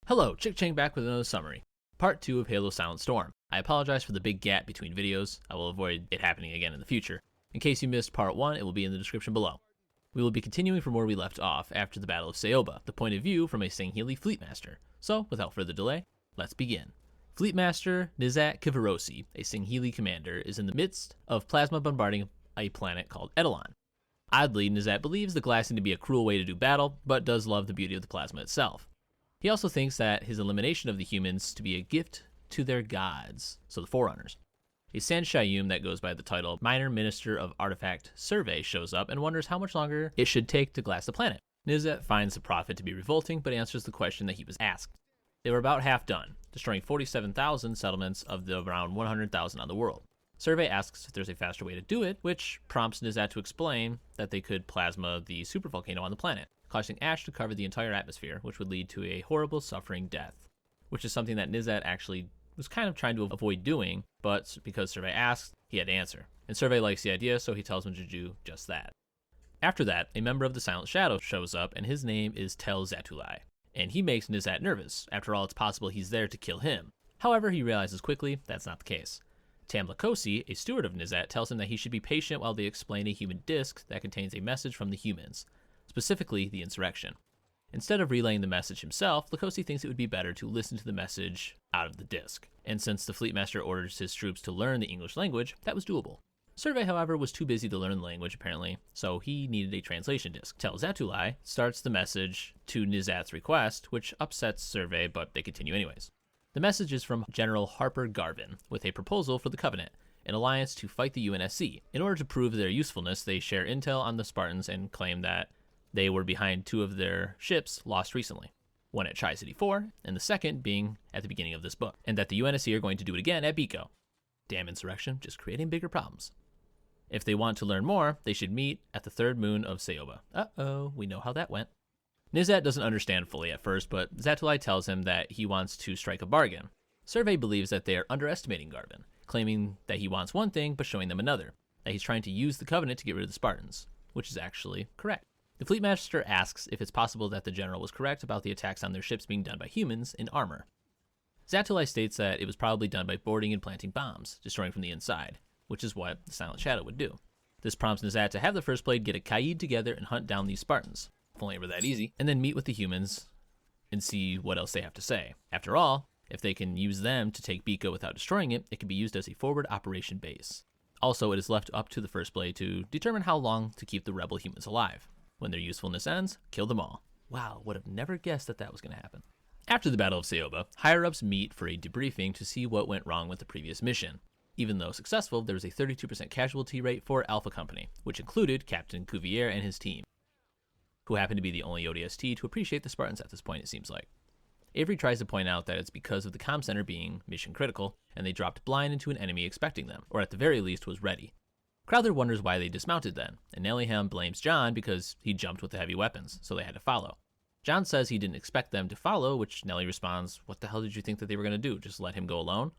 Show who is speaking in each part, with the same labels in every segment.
Speaker 1: Hello, Chickchang back with another summary. Part 2 of Halo Silent Storm. I apologize for the big gap between videos. I will avoid it happening again in the future. In case you missed Part 1, it will be in the description below. We will be continuing from where we left off after the Battle of Seoba, the point of view from a Sangheili Fleetmaster. So, without further delay, let's begin. Fleetmaster Nizat Kivarosi, a Sangheili commander, is in the midst of plasma bombarding a planet called Edelon. Oddly, Nizat believes the glassing to be a cruel way to do battle, but does love the beauty of the plasma itself. He also thinks that his elimination of the humans to be a gift to their gods, so the Forerunners. A San Shayum that goes by the title Minor Minister of Artifact Survey shows up and wonders how much longer it should take to glass the planet. Nizat finds the prophet to be revolting, but answers the question that he was asked. They were about half done, destroying 47,000 settlements of the around 100,000 on the world. Survey asks if there's a faster way to do it, which prompts Nizat to explain that they could plasma the supervolcano on the planet, causing ash to cover the entire atmosphere, which would lead to a horrible suffering death, which is something that Nizat actually was kind of trying to avoid doing, but because Survey asked, he had to answer. And Survey likes the idea, so he tells him to do just that. After that, a member of the Silent Shadow shows up, and his name is Tel Zatulai, and he makes Nizat nervous. After all, it's possible he's there to kill him. However, he realizes quickly that's not the case. Tamlakosi, a steward of Nizat, tells him that he should be patient while they explain a human disc that contains a message from the humans, specifically the insurrection. Instead of relaying the message himself, Lakosi thinks it would be better to listen to the message out of the disc. And since the Fleetmaster orders his troops to learn the English language, that was doable. Survey, however, was too busy to learn the language apparently, so he needed a translation disc. Tel Zatulai starts the message to Nizat's request, which upsets Survey, but they continue anyways. The message is from General Harper Garvin, with a proposal for the Covenant, an alliance to fight the UNSC. In order to prove their usefulness, they share intel on the Spartans and claim that they were behind two of their ships lost recently, one at Tri-City 4, and the second being at the beginning of this book, and that the UNSC are going to do it again at Biko. Damn insurrection, just creating bigger problems. If they want to learn more, they should meet at the third moon of Seoba. Uh-oh, we know how that went. Nizat doesn't understand fully at first, but Zatulai tells him that he wants to strike a bargain. Survey believes that they are underestimating Garvin, claiming that he wants one thing but showing them another, that he's trying to use the Covenant to get rid of the Spartans, which is actually correct. The Fleetmaster asks if it's possible that the general was correct about the attacks on their ships being done by humans in armor. Zatulai states that it was probably done by boarding and planting bombs, destroying from the inside, which is what the Silent Shadow would do. This prompts Nizat to have the First Blade get a Kaid together and hunt down these Spartans, if only it were that easy, and then meet with the humans and see what else they have to say. After all, if they can use them to take Biko without destroying it, it can be used as a forward operation base. Also, it is left up to the First Blade to determine how long to keep the rebel humans alive. When their usefulness ends, kill them all. Wow, would have never guessed that that was going to happen. After the Battle of Seoba, higher-ups meet for a debriefing to see what went wrong with the previous mission. Even though successful, there was a 32% casualty rate for Alpha Company, which included Captain Cuvier and his team, who happened to be the only ODST to appreciate the Spartans at this point, it seems like. Avery tries to point out that it's because of the comm center being mission critical, and they dropped blind into an enemy expecting them, or at the very least was ready. Crowther wonders why they dismounted then, and Nellyham blames John because he jumped with the heavy weapons, so they had to follow. John says he didn't expect them to follow, which Nelly responds, "What the hell did you think that they were going to do, just let him go alone?"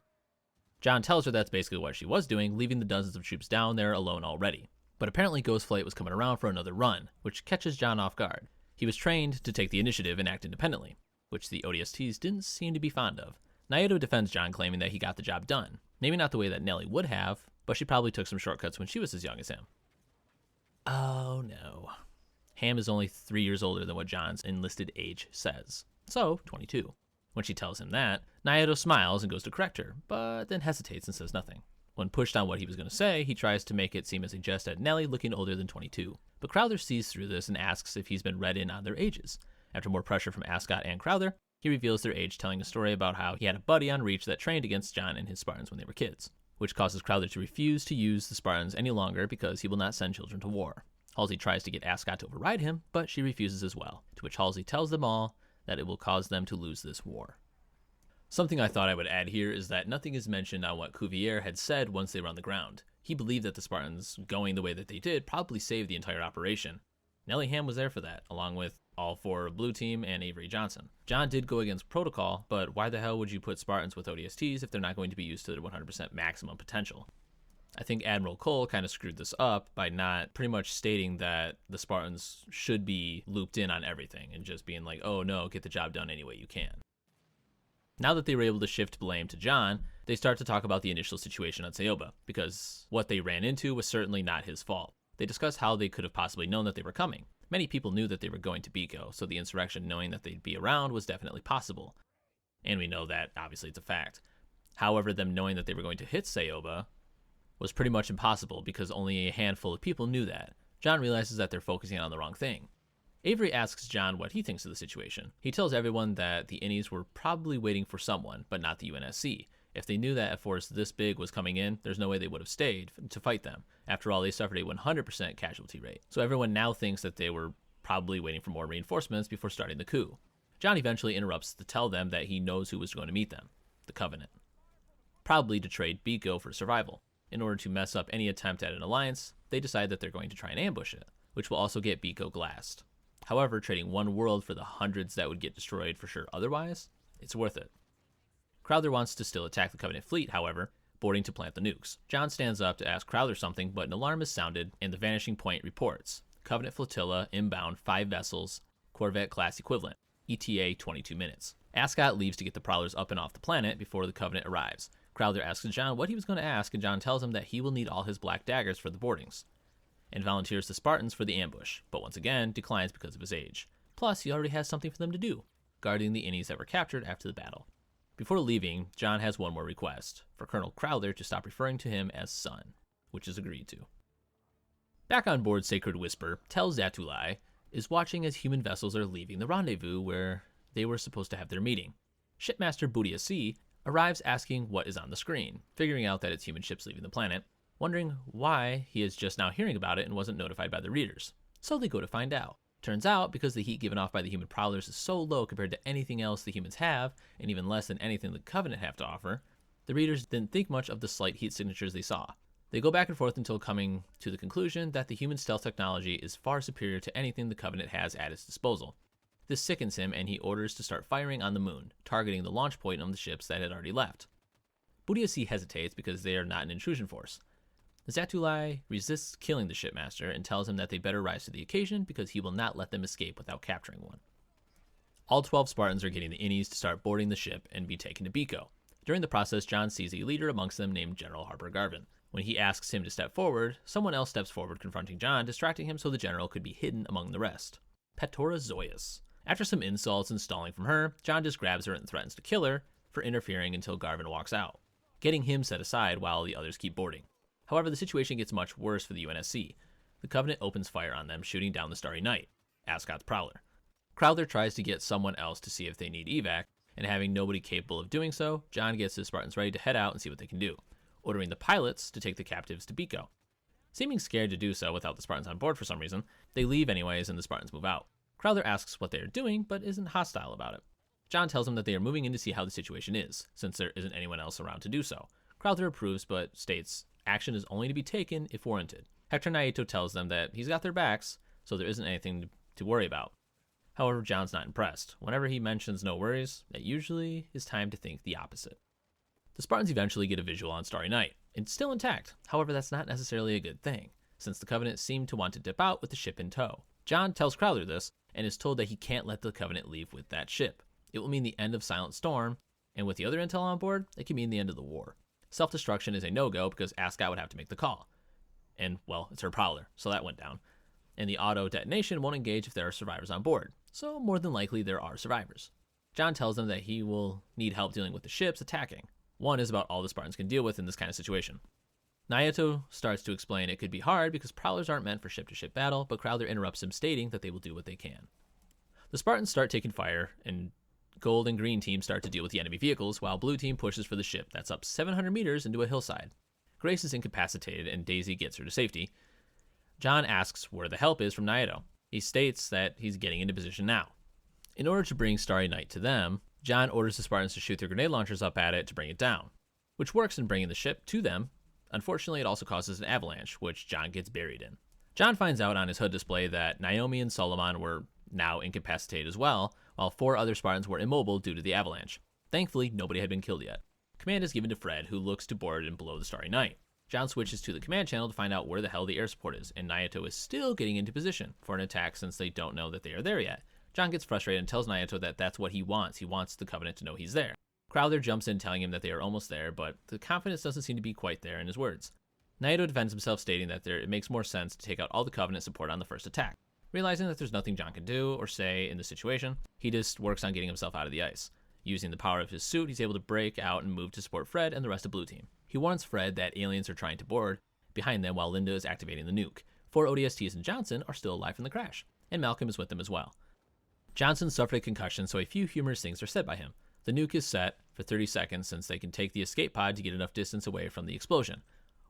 Speaker 1: John tells her that's basically what she was doing, leaving the dozens of troops down there alone already. But apparently Ghost Flight was coming around for another run, which catches John off guard. He was trained to take the initiative and act independently, which the ODSTs didn't seem to be fond of. Naoto defends John, claiming that he got the job done. Maybe not the way that Nelly would have, but she probably took some shortcuts when she was as young as him. Oh no. Ham is only 3 years older than what John's enlisted age says, so 22. When she tells him that, Naoto smiles and goes to correct her, but then hesitates and says nothing. When pushed on what he was going to say, he tries to make it seem as a jest at Nelly looking older than 22. But Crowther sees through this and asks if he's been read in on their ages. After more pressure from Ascot and Crowther, he reveals their age, telling a story about how he had a buddy on Reach that trained against John and his Spartans when they were kids, which causes Crowther to refuse to use the Spartans any longer because he will not send children to war. Halsey tries to get Ascot to override him, but she refuses as well, to which Halsey tells them all that it will cause them to lose this war. Something I thought I would add here is that nothing is mentioned on what Cuvier had said once they were on the ground. He believed that the Spartans going the way that they did probably saved the entire operation. Nellyham was there for that, along with all four Blue Team and Avery Johnson. John did go against protocol, but why the hell would you put Spartans with ODSTs if they're not going to be used to their 100% maximum potential? I think Admiral Cole kind of screwed this up by not pretty much stating that the Spartans should be looped in on everything and just being like, oh no, get the job done any way you can. Now that they were able to shift blame to John, they start to talk about the initial situation on Seoba, because what they ran into was certainly not his fault. They discuss how they could have possibly known that they were coming. Many people knew that they were going to Biko, so the insurrection knowing that they'd be around was definitely possible. And we know that, obviously, it's a fact. However, them knowing that they were going to hit Seoba was pretty much impossible because only a handful of people knew that. John realizes that they're focusing on the wrong thing. Avery asks John what he thinks of the situation. He tells everyone that the innies were probably waiting for someone, but not the UNSC. If they knew that a force this big was coming in, there's no way they would have stayed to fight them. After all, they suffered a 100% casualty rate. So everyone now thinks that they were probably waiting for more reinforcements before starting the coup. John eventually interrupts to tell them that he knows who was going to meet them, the Covenant. Probably to trade Biko for survival. In order to mess up any attempt at an alliance, they decide that they're going to try and ambush it, which will also get Biko glassed. However, trading one world for the hundreds that would get destroyed for sure otherwise, it's worth it. Crowther wants to still attack the Covenant fleet, however, boarding to plant the nukes. John stands up to ask Crowther something, but an alarm is sounded, and the Vanishing Point reports. Covenant flotilla inbound 5 vessels, Corvette-class equivalent, ETA 22 minutes. Ascot leaves to get the Prowlers up and off the planet before the Covenant arrives. Crowther asks John what he was going to ask, and John tells him that he will need all his black daggers for the boardings, and volunteers the Spartans for the ambush, but once again declines because of his age. Plus, he already has something for them to do, guarding the innies that were captured after the battle. Before leaving, John has one more request, for Colonel Crowther to stop referring to him as son, which is agreed to. Back on board, Sacred Whisper tells Zatulai is watching as human vessels are leaving the rendezvous where they were supposed to have their meeting. Shipmaster Boudiasi arrives asking what is on the screen, figuring out that it's human ships leaving the planet, wondering why he is just now hearing about it and wasn't notified by the readers. So they go to find out. Turns out, because the heat given off by the human prowlers is so low compared to anything else the humans have, and even less than anything the Covenant have to offer, the readers didn't think much of the slight heat signatures they saw. They go back and forth until coming to the conclusion that the human stealth technology is far superior to anything the Covenant has at its disposal. This sickens him, and he orders to start firing on the moon, targeting the launch point of the ships that had already left. Boudiasi hesitates because they are not an intrusion force. Zatulai resists killing the shipmaster and tells him that they better rise to the occasion because he will not let them escape without capturing one. All 12 Spartans are getting the innies to start boarding the ship and be taken to Biko. During the process, John sees a leader amongst them named General Harper Garvin. When he asks him to step forward, someone else steps forward confronting John, distracting him so the general could be hidden among the rest. Petora Zoyas. After some insults and stalling from her, John just grabs her and threatens to kill her for interfering until Garvin walks out, getting him set aside while the others keep boarding. However, the situation gets much worse for the UNSC. The Covenant opens fire on them, shooting down the Starry Knight, Ascot's Prowler. Crowther tries to get someone else to see if they need evac, and having nobody capable of doing so, John gets his Spartans ready to head out and see what they can do, ordering the pilots to take the captives to Biko. Seeming scared to do so without the Spartans on board for some reason, they leave anyways and the Spartans move out. Crowther asks what they are doing, but isn't hostile about it. John tells them that they are moving in to see how the situation is, since there isn't anyone else around to do so. Crowther approves, but states action is only to be taken if warranted. Hector Naito tells them that he's got their backs, so there isn't anything to worry about. However, John's not impressed. Whenever he mentions no worries, it usually is time to think the opposite. The Spartans eventually get a visual on Starry Night. It's still intact. However, that's not necessarily a good thing, since the Covenant seem to want to dip out with the ship in tow. John tells Crowther this, and is told that he can't let the Covenant leave with that ship. It will mean the end of Silent Storm, and with the other intel on board, it can mean the end of the war. Self-destruction is a no-go because Ascot would have to make the call. And, well, it's her Prowler, so that went down. And the auto-detonation won't engage if there are survivors on board, so more than likely there are survivors. John tells them that he will need help dealing with the ships attacking. One is about all the Spartans can deal with in this kind of situation. Naito starts to explain it could be hard because Prowlers aren't meant for ship-to-ship battle, but Crowther interrupts him stating that they will do what they can. The Spartans start taking fire, and Gold and Green team start to deal with the enemy vehicles, while Blue team pushes for the ship that's up 700 meters into a hillside. Grace is incapacitated, and Daisy gets her to safety. John asks where the help is from Naito. He states that he's getting into position now. In order to bring Starry Night to them, John orders the Spartans to shoot their grenade launchers up at it to bring it down, which works in bringing the ship to them. Unfortunately, it also causes an avalanche, which John gets buried in. John finds out on his HUD display that Naomi and Solomon were now incapacitated as well, while 4 other Spartans were immobile due to the avalanche. Thankfully, nobody had been killed yet. Command is given to Fred, who looks to board and below the Starry Night. John switches to the command channel to find out where the hell the air support is, and Naito is still getting into position for an attack since they don't know that they are there yet. John gets frustrated and tells Naito that that's what he wants. He wants the Covenant to know he's there. Crowther jumps in telling him that they are almost there, but the confidence doesn't seem to be quite there in his words. Naito defends himself, stating that it makes more sense to take out all the Covenant support on the first attack. Realizing that there's nothing John can do or say in the situation, he just works on getting himself out of the ice. Using the power of his suit, he's able to break out and move to support Fred and the rest of Blue Team. He warns Fred that aliens are trying to board behind them while Linda is activating the nuke. 4 ODSTs and Johnson are still alive from the crash, and Malcolm is with them as well. Johnson suffered a concussion, so a few humorous things are said by him. The nuke is set for 30 seconds since they can take the escape pod to get enough distance away from the explosion.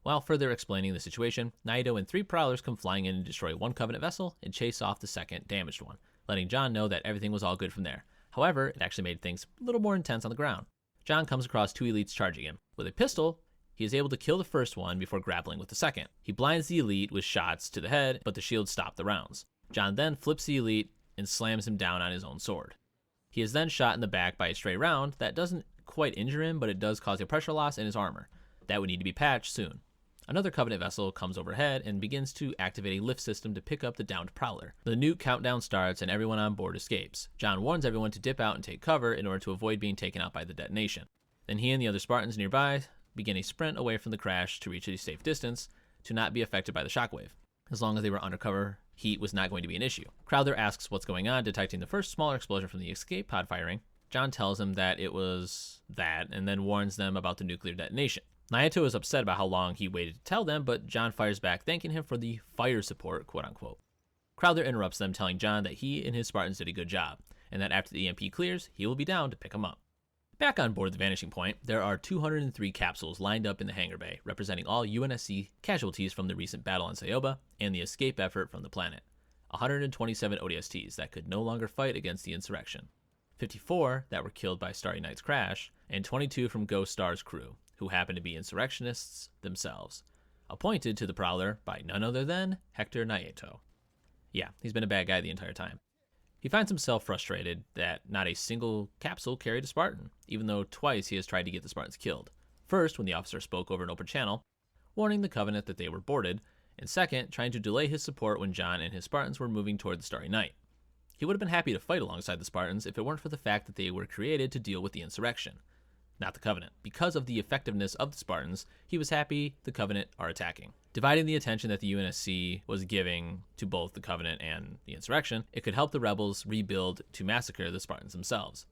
Speaker 1: While further explaining the situation, Naito and 3 Prowlers come flying in and destroy 1 Covenant vessel and chase off the second damaged one, letting John know that everything was all good from there. However, it actually made things a little more intense on the ground. John comes across 2 elites charging him. With a pistol, he is able to kill the first one before grappling with the second. He blinds the elite with shots to the head, but the shields stop the rounds. John then flips the elite and slams him down on his own sword. He is then shot in the back by a stray round that doesn't quite injure him, but it does cause a pressure loss in his armor. That would need to be patched soon. Another Covenant vessel comes overhead and begins to activate a lift system to pick up the downed Prowler. The nuke countdown starts and everyone on board escapes. John warns everyone to dip out and take cover in order to avoid being taken out by the detonation. Then he and the other Spartans nearby begin a sprint away from the crash to reach a safe distance to not be affected by the shockwave. As long as they were undercover, heat was not going to be an issue. Crowther asks what's going on, detecting the first smaller explosion from the escape pod firing. John tells him that it was that and then warns them about the nuclear detonation. Naito is upset about how long he waited to tell them, but John fires back, thanking him for the fire support, quote-unquote. Crowther interrupts them, telling John that he and his Spartans did a good job, and that after the EMP clears, he will be down to pick them up. Back on board the Vanishing Point, there are 203 capsules lined up in the hangar bay, representing all UNSC casualties from the recent battle on Seoba and the escape effort from the planet. 127 ODSTs that could no longer fight against the insurrection. 54 that were killed by Starry Night's crash, and 22 from Ghost Star's crew, who happen to be insurrectionists themselves, appointed to the Prowler by none other than Hector Naito. Yeah, he's been a bad guy the entire time. He finds himself frustrated that not a single capsule carried a Spartan, even though twice he has tried to get the Spartans killed. First, when the officer spoke over an open channel, warning the Covenant that they were boarded, and second, trying to delay his support when John and his Spartans were moving toward the Starry Night. He would have been happy to fight alongside the Spartans if it weren't for the fact that they were created to deal with the insurrection, not the Covenant. Because of the effectiveness of the Spartans, he was happy the Covenant are attacking. Dividing the attention that the UNSC was giving to both the Covenant and the insurrection, it could help the rebels rebuild to massacre the Spartans themselves.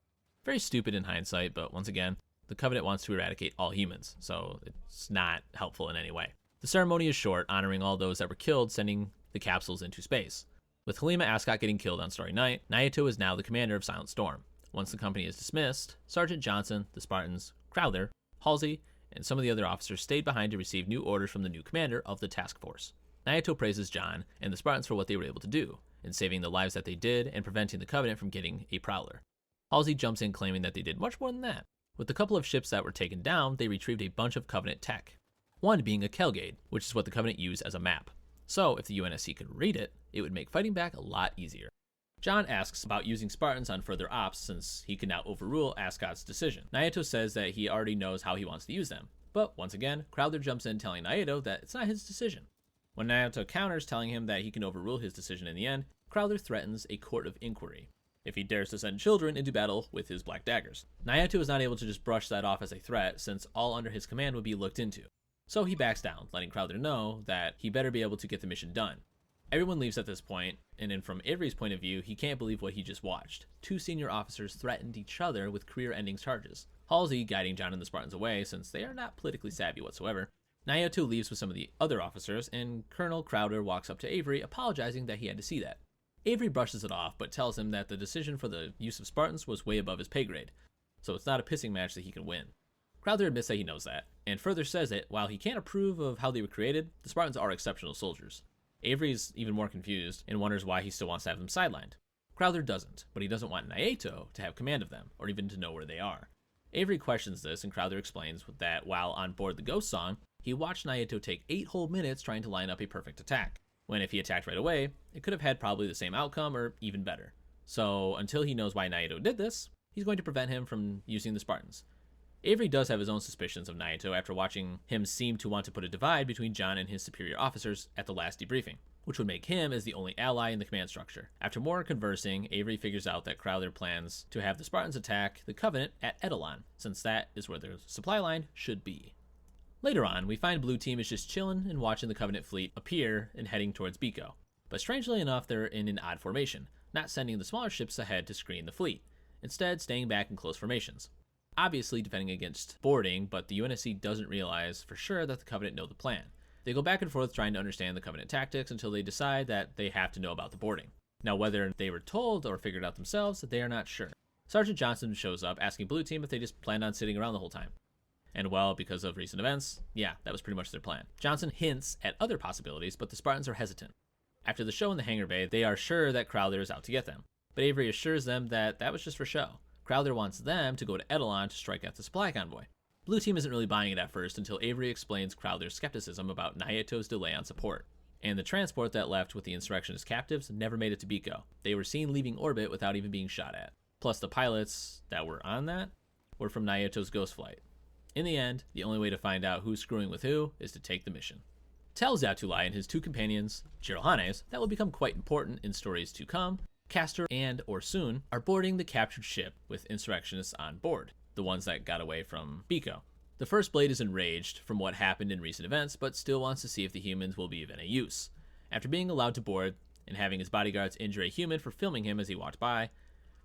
Speaker 1: Very stupid in hindsight, but once again, the Covenant wants to eradicate all humans, so it's not helpful in any way. The ceremony is short, honoring all those that were killed, sending the capsules into space. With Halima Ascot getting killed on Starry Night, Naito is now the commander of Silent Storm. Once the company is dismissed, Sergeant Johnson, the Spartans, Crowther, Halsey, and some of the other officers stayed behind to receive new orders from the new commander of the task force. Naito praises John and the Spartans for what they were able to do, in saving the lives that they did and preventing the Covenant from getting a Prowler. Halsey jumps in claiming that they did much more than that. With the couple of ships that were taken down, they retrieved a bunch of Covenant tech, one being a Kelgate, which is what the Covenant used as a map. So if the UNSC could read it, it would make fighting back a lot easier. John asks about using Spartans on further ops since he can now overrule Ascot's decision. Naito says that he already knows how he wants to use them, but once again, Crowther jumps in telling Naito that it's not his decision. When Naito counters telling him that he can overrule his decision in the end, Crowther threatens a court of inquiry if he dares to send children into battle with his black daggers. Naito is not able to just brush that off as a threat since all under his command would be looked into. So he backs down, letting Crowther know that he better be able to get the mission done. Everyone leaves at this point, and then from Avery's point of view, he can't believe what he just watched. 2 senior officers threatened each other with career-ending charges. Halsey guiding John and the Spartans away since they are not politically savvy whatsoever. Naito leaves with some of the other officers, and Colonel Crowther walks up to Avery, apologizing that he had to see that. Avery brushes it off, but tells him that the decision for the use of Spartans was way above his pay grade, so it's not a pissing match that he can win. Crowther admits that he knows that, and further says that while he can't approve of how they were created, the Spartans are exceptional soldiers. Avery's even more confused and wonders why he still wants to have them sidelined. Crowther doesn't, but he doesn't want Naito to have command of them, or even to know where they are. Avery questions this, and Crowther explains that while on board the Ghost Song, he watched Naito take 8 whole minutes trying to line up a perfect attack, when if he attacked right away, it could have had probably the same outcome or even better. So until he knows why Naito did this, he's going to prevent him from using the Spartans. Avery does have his own suspicions of Naito after watching him seem to want to put a divide between John and his superior officers at the last debriefing. which would make him as the only ally in the command structure. After more conversing, Avery figures out that Crowther plans to have the Spartans attack the Covenant at Eidolon, since that is where their supply line should be. Later on, we find Blue Team is just chilling and watching the Covenant fleet appear and heading towards Biko. But strangely enough, they're in an odd formation, not sending the smaller ships ahead to screen the fleet, instead staying back in close formations. Obviously defending against boarding, but the UNSC doesn't realize for sure that the Covenant know the plan. They go back and forth trying to understand the Covenant tactics until they decide that they have to know about the boarding. Now, whether they were told or figured out themselves, they are not sure. Sergeant Johnson shows up asking Blue Team if they just planned on sitting around the whole time. And well, because of recent events, yeah, that was pretty much their plan. Johnson hints at other possibilities, but the Spartans are hesitant. After the show in the hangar bay, they are sure that Crowther is out to get them. But Avery assures them that that was just for show. Crowther wants them to go to Eidolon to strike at the supply convoy. Blue Team isn't really buying it at first until Avery explains Crowther's skepticism about Nayeto's delay on support. And the transport that left with the insurrectionist captives never made it to Biko. They were seen leaving orbit without even being shot at. Plus the pilots that were on that were from Nayeto's ghost flight. In the end, the only way to find out who's screwing with who is to take the mission. Tell Zatulai and his two companions, Chirohanes, that will become quite important in stories to come. Castor and Orsun are boarding the captured ship with insurrectionists on board, the ones that got away from Biko. The First Blade is enraged from what happened in recent events, but still wants to see if the humans will be of any use. After being allowed to board and having his bodyguards injure a human for filming him as he walked by,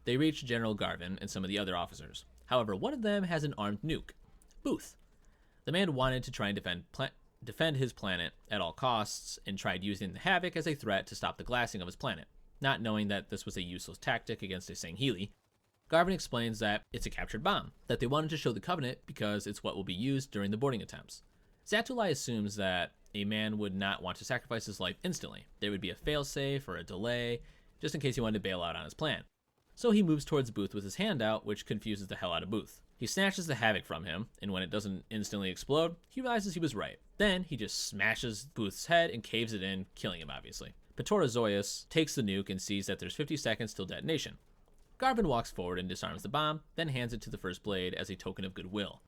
Speaker 1: they reach General Garvin and some of the other officers. However, one of them has an armed nuke. Booth. The man wanted to try and defend his planet at all costs and tried using the Havoc as a threat to stop the glassing of his planet, not knowing that this was a useless tactic against a Sangheili. Garvin explains that it's a captured bomb, that they wanted to show the Covenant because it's what will be used during the boarding attempts. Zatulai assumes that a man would not want to sacrifice his life instantly. There would be a failsafe or a delay, just in case he wanted to bail out on his plan. So he moves towards Booth with his hand out, which confuses the hell out of Booth. He snatches the Havoc from him, and when it doesn't instantly explode, he realizes he was right. Then he just smashes Booth's head and caves it in, killing him obviously. Patora Zoius takes the nuke and sees that there's 50 seconds till detonation. Garvin walks forward and disarms the bomb, then hands it to the First Blade as a token of goodwill.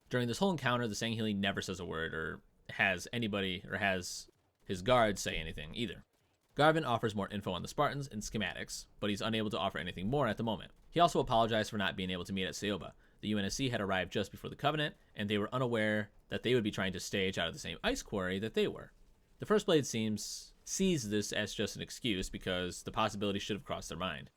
Speaker 1: During this whole encounter, the Sangheili never says a word or has his guards say anything either. Garvin offers more info on the Spartans and schematics, but he's unable to offer anything more at the moment. He also apologized for not being able to meet at Seoba. The UNSC had arrived just before the Covenant, and they were unaware that they would be trying to stage out of the same ice quarry that they were. The First Blade sees this as just an excuse because the possibility should have crossed their mind.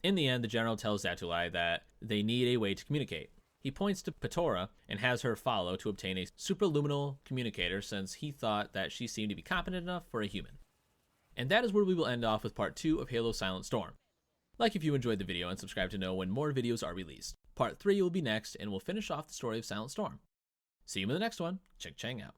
Speaker 1: In the end, the general tells Zatulai that they need a way to communicate. He points to Patora and has her follow to obtain a supraluminal communicator since he thought that she seemed to be competent enough for a human. And that is where we will end off with part 2 of Halo Silent Storm. Like if you enjoyed the video and subscribe to know when more videos are released. Part 3 will be next and we'll finish off the story of Silent Storm. See you in the next one. Chickchang out.